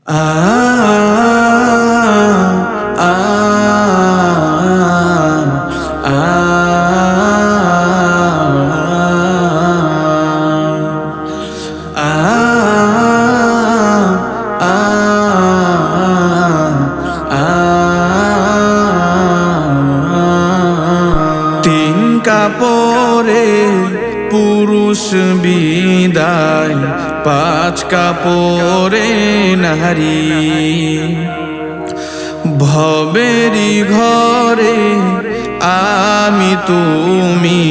আ আ আ তিন কাপড়ে পুরুষ বিদায়, পাঁচ কাপড়ে নারী। ভবেরি ঘরে আমি তুমি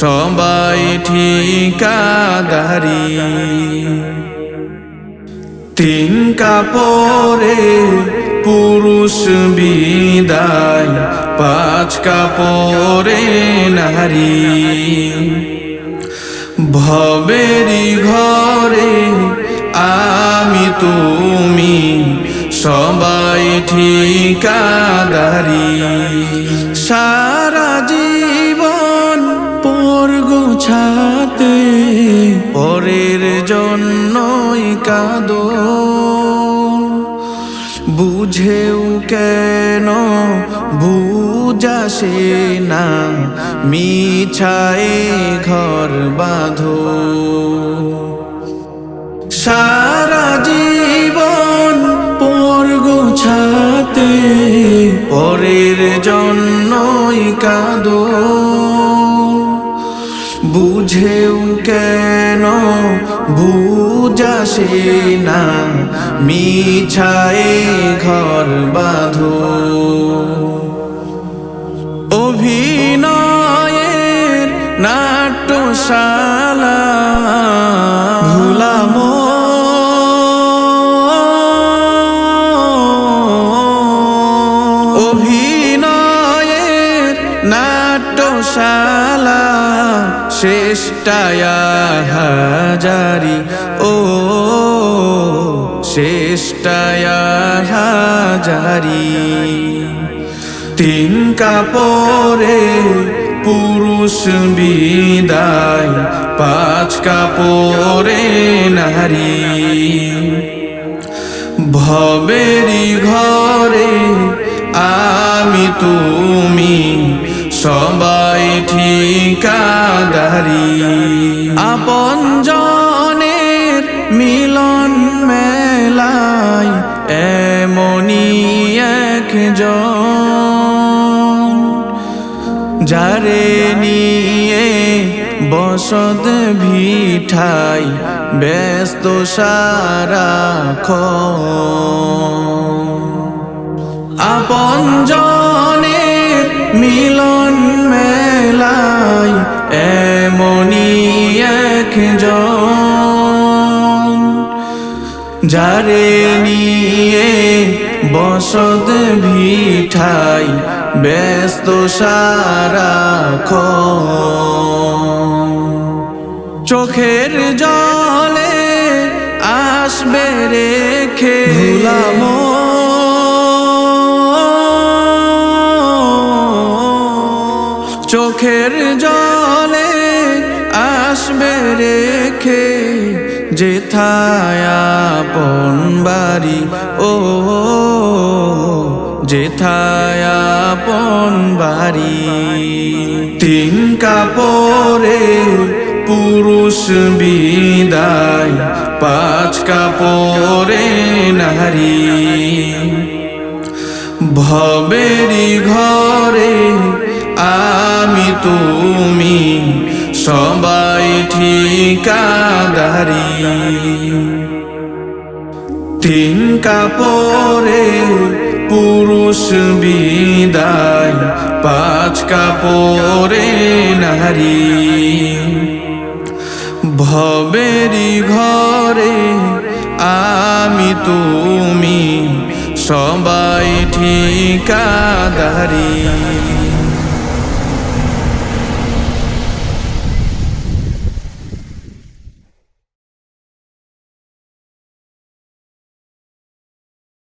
সবাই ঠিকাদারি। তিন কাপড়ে পুরুষ বিদায়, পাঁচ কাপড়ে নারী। ভবেরি ঘরে আমি তুমি সবাই ঠিকাদারি। সারা জীবন পর গোছাতে পরের জন্যই কাঁদো, বুঝেও কেন বুঝাসে না মিছায়ে ঘর বাঁধো। সারা জীবন পর গোছাতে পরের জন্যই কাঁদো, বুঝেও কেন বুঝাসে না মিছায়ে ঘর বাঁধো। অভিনয়ের নাট্যশালা ভুলামো, অভিনয়ের নাট্যশালা শেষটায়া হাজারি। ও শেষটায়া হাজারি। তিন কাপড়ে পুরুষ বিদায়, পাঁচ কাপড়ে নারী। ভবেরি ঘরে আমি তুমি সবাই ঠিকাদারি। আপনজনের মিলন মেলায় এমনি একজন, যারে নিয়ে বসত ভিঠাই ব্যস্ত সারাক্ষণ। আপনজনের মিলন মেলায় এমনি একজন, যারে নিয়ে বসত ভিঠাই ব্যস্ত সারাক্ষণ। চোখের জলে আসবে রেখে ভুলামো, চোখের জলে আসবে রেখে যেথায় আপন বাড়ি। ও যেথায় আপন বাড়ি। তিন কাপড়ে পুরুষ বিদায়, পাঁচ কাপড়ে নারী। ভবেরি ঘরে আমি তুমি সবাই ঠিকাদারি। তিন কাপড়ে পুরুষ বিদায়, পাঁচ কাপড়ে নারী। ভবেরি ঘরে আমি তুমি সবাই ঠিকাদারি।